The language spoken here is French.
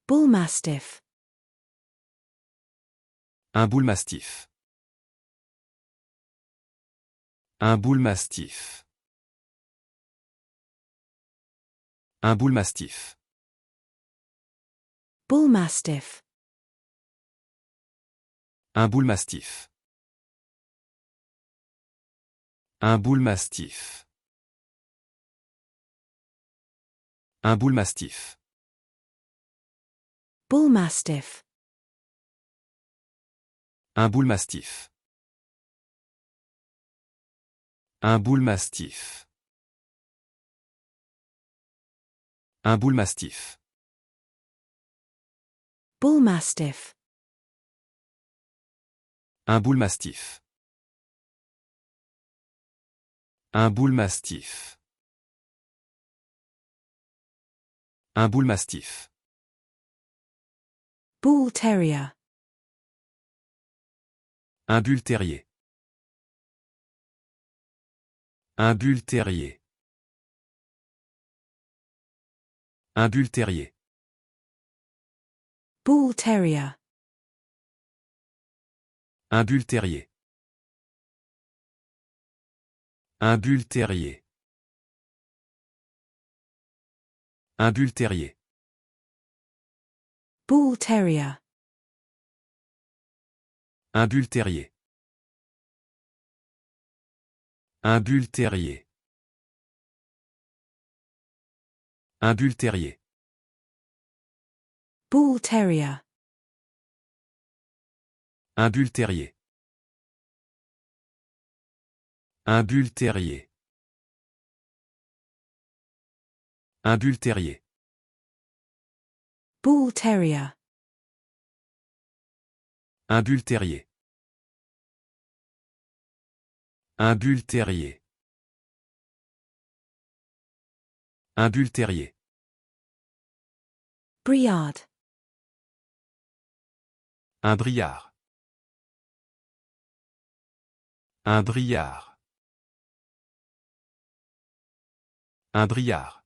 Bull mastiff. Un bull mastiff. Un bull mastiff. Un bull mastiff. Bull mastiff. Un bull mastiff. Un bull mastiff. Un bull mastiff. Bull mastiff. Un bull mastiff. Un bull mastiff. Un bull mastiff. Bull mastiff. Un bull mastiff. Un bull mastiff. Un bull mastiff. Bull terrier. Un bull terrier. Un bull terrier. Un bull terrier. Bull terrier. Un bull terrier. Un bull terrier. Un bull terrier. Bull terrier. Un bull terrier. Un bull terrier. Un bull terrier. Bull terrier. Un bull terrier. Un bull terrier. Un bull terrier. Bull terrier. Un bull terrier. Un bull terrier. Un bull terrier. Briard. Un briard. Un briard. Un briard.